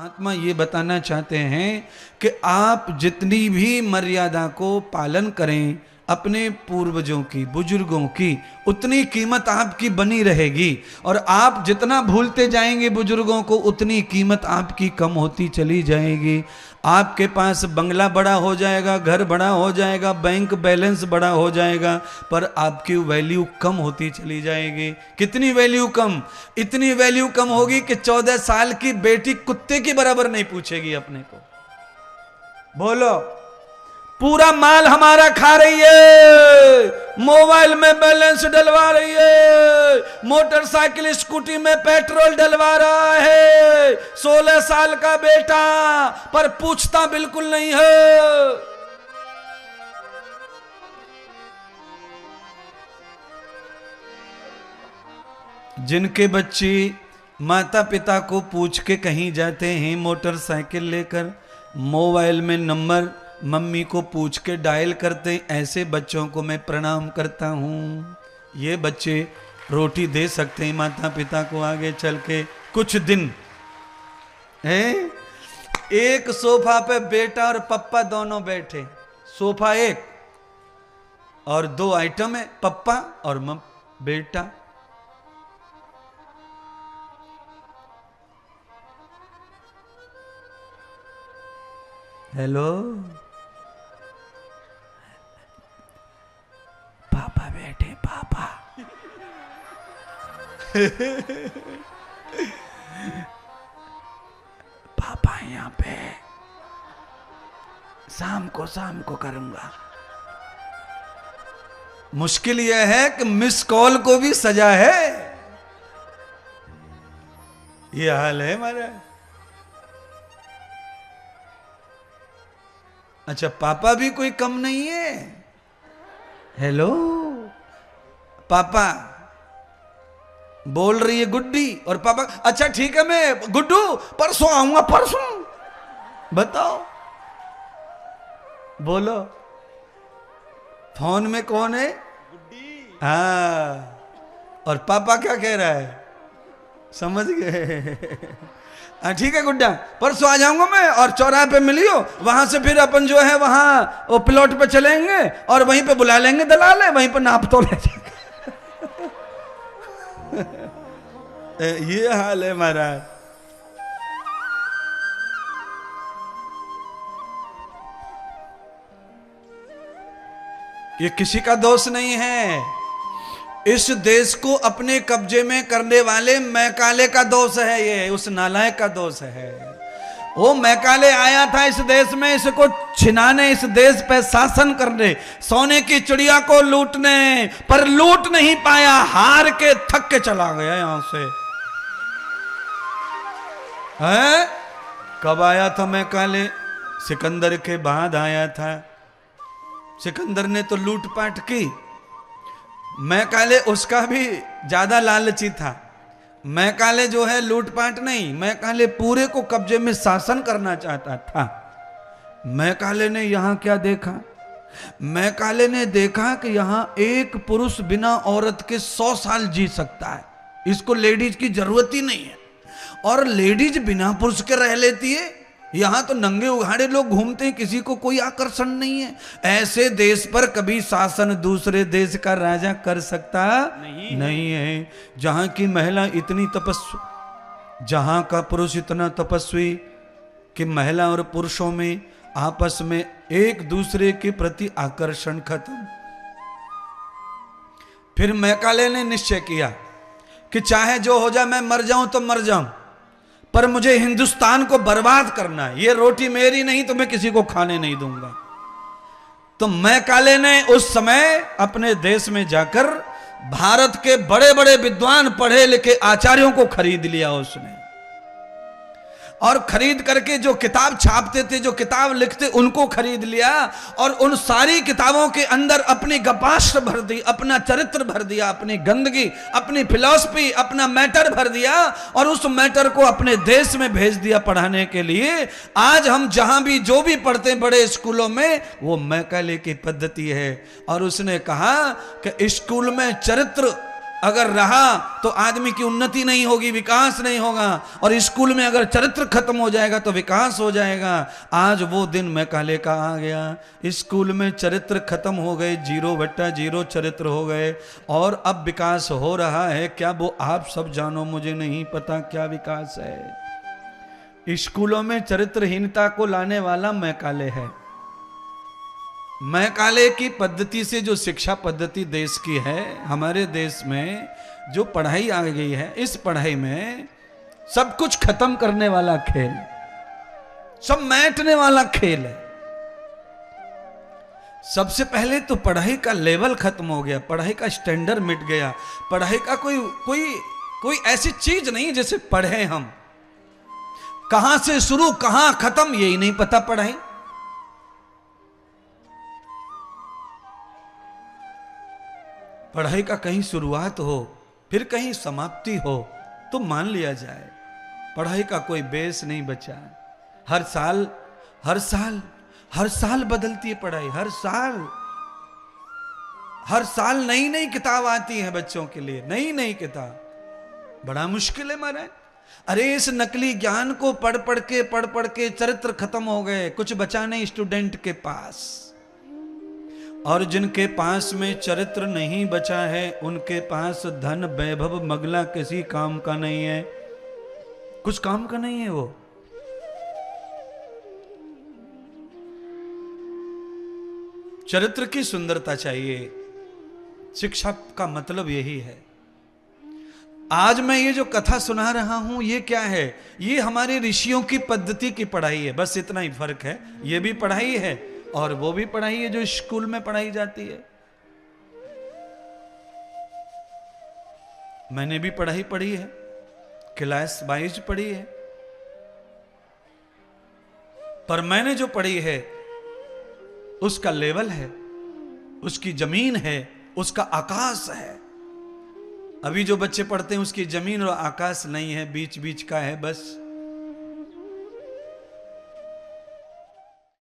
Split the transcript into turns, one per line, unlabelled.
महात्मा ये बताना चाहते हैं कि आप जितनी भी मर्यादा को पालन करें अपने पूर्वजों की, बुजुर्गों की, उतनी कीमत आपकी बनी रहेगी। और आप जितना भूलते जाएंगे बुजुर्गों को, उतनी कीमत आपकी कम होती चली जाएगी। आपके पास बंगला बड़ा हो जाएगा, घर बड़ा हो जाएगा, बैंक बैलेंस बड़ा हो जाएगा, पर आपकी वैल्यू कम होती चली जाएगी। कितनी वैल्यू कम? इतनी वैल्यू कम होगी कि 14 साल की बेटी कुत्ते की बराबर नहीं पूछेगी अपने को। बोलो, पूरा माल हमारा खा रही है, मोबाइल में बैलेंस डलवा रही है, मोटरसाइकिल स्कूटी में पेट्रोल डलवा रहा है, 16 साल का बेटा, पर पूछता बिल्कुल नहीं है। जिनके बच्चे माता पिता को पूछ के कहीं जाते हैं मोटरसाइकिल लेकर, मोबाइल में नंबर मम्मी को पूछ के डायल करते, ऐसे बच्चों को मैं प्रणाम करता हूँ। ये बच्चे रोटी दे सकते हैं माता पिता को आगे चल के कुछ दिन। है एक सोफा पे बेटा और पप्पा दोनों बैठे, सोफा एक और 2 आइटम है, पप्पा और बेटा। हेलो, पापा बैठे, पापा। पापा यहाँ पे, शाम को करूंगा। मुश्किल यह है कि मिस कॉल को भी सजा है। ये हाल है हमारा। अच्छा, पापा भी कोई कम नहीं है। हेलो पापा, बोल रही है गुड्डी, और पापा अच्छा ठीक है मैं गुड्डू परसों आऊंगा, परसों। बताओ, बोलो, फोन में कौन है? गुड्डी। हाँ, और पापा क्या कह रहा है? समझ गए? ठीक है गुड्डा, परसों आ जाऊंगा मैं, और चौराहे पे मिलियो, वहां से फिर अपन जो है वहां वो प्लॉट पे चलेंगे और वहीं पे बुला लेंगे दलाल है, वहीं पे नाप तो ले जाएंगे। ये हाल है महाराज। ये किसी का दोष नहीं है, इस देश को अपने कब्जे में करने वाले मैकाले का दोष है। ये उस नालायक का दोष है। वो मैकाले आया था इस देश में इसको छिनाने, इस देश पे शासन करने, सोने की चिड़िया को लूटने, पर लूट नहीं पाया, हार के थक के चला गया यहां से। है कब आया था मैकाले? सिकंदर के बाद आया था। सिकंदर ने तो लूटपाट की, मैकाले उसका भी ज्यादा लालची था। मैकाले जो है लूटपाट नहीं, मैकाले पूरे को कब्जे में शासन करना चाहता था। मैकाले ने यहां क्या देखा? मैकाले ने देखा कि यहां एक पुरुष बिना औरत के 100 साल जी सकता है, इसको लेडीज की जरूरत ही नहीं है, और लेडीज बिना पुरुष के रह लेती है। यहां तो नंगे उघाड़े लोग घूमते हैं, किसी को कोई आकर्षण नहीं है। ऐसे देश पर कभी शासन दूसरे देश का राजा कर सकता नहीं है। जहां की महिला इतनी तपस्वी, जहां का पुरुष इतना तपस्वी कि महिला और पुरुषों में आपस में एक दूसरे के प्रति आकर्षण खत्म। फिर मैकाले ने निश्चय किया कि चाहे जो हो जाए, मैं मर जाऊं तो मर जाऊं, पर मुझे हिंदुस्तान को बर्बाद करना है। ये रोटी मेरी नहीं तो मैं किसी को खाने नहीं दूंगा। तो मैकाले ने उस समय अपने देश में जाकर भारत के बड़े बड़े विद्वान, पढ़े लिखे आचार्यों को खरीद लिया उसने, और खरीद करके जो किताब छापते थे, जो किताब लिखते, उनको खरीद लिया, और उन सारी किताबों के अंदर अपनी गपाष्ट भर दी, अपना चरित्र भर दिया, अपनी गंदगी, अपनी फिलॉसफी, अपना मैटर भर दिया, और उस मैटर को अपने देश में भेज दिया पढ़ाने के लिए। आज हम जहां भी जो भी पढ़ते हैं बड़े स्कूलों में, वो मैकाले की पद्धति है। और उसने कहा कि स्कूल में चरित्र अगर रहा तो आदमी की उन्नति नहीं होगी, विकास नहीं होगा। और स्कूल में अगर चरित्र खत्म हो जाएगा तो विकास हो जाएगा। आज वो दिन मैकाले का आ गया, स्कूल में चरित्र खत्म हो गए, 0/0 चरित्र हो गए, और अब विकास हो रहा है। क्या वो आप सब जानो, मुझे नहीं पता क्या विकास है। स्कूलों में चरित्रहीनता को लाने वाला मैकाले है। मैकाले की पद्धति से जो शिक्षा पद्धति देश की है, हमारे देश में जो पढ़ाई आ गई है, इस पढ़ाई में सब कुछ खत्म करने वाला खेल, सब मैटने वाला खेल है। सबसे पहले तो पढ़ाई का लेवल खत्म हो गया, पढ़ाई का स्टैंडर्ड मिट गया। पढ़ाई का कोई ऐसी चीज नहीं जैसे पढ़े हम, कहां से शुरू कहां खत्म यही नहीं पता। पढ़ाई का कहीं शुरुआत हो फिर कहीं समाप्ति हो तो मान लिया जाए। पढ़ाई का कोई बेस नहीं बचा। हर साल बदलती है पढ़ाई। हर साल नई नई किताब आती है बच्चों के लिए, नई नई किताब। बड़ा मुश्किल है महाराज। अरे इस नकली ज्ञान को पढ़ पढ़ के चरित्र खत्म हो गए, कुछ बचा नहीं स्टूडेंट के पास। और जिनके पास में चरित्र नहीं बचा है, उनके पास धन वैभव मगला किसी काम का नहीं है, कुछ काम का नहीं है। वो चरित्र की सुंदरता चाहिए। शिक्षा का मतलब यही है। आज मैं ये जो कथा सुना रहा हूं, ये क्या है? ये हमारे ऋषियों की पद्धति की पढ़ाई है, बस इतना ही फर्क है। ये भी पढ़ाई है और वो भी पढ़ाई है जो स्कूल में पढ़ाई जाती है। मैंने भी पढ़ाई पढ़ी है, क्लास 22 पढ़ी है, पर मैंने जो पढ़ी है उसका लेवल है, उसकी जमीन है, उसका आकाश है। अभी जो बच्चे पढ़ते हैं उसकी जमीन और आकाश नहीं है, बीच बीच का है बस।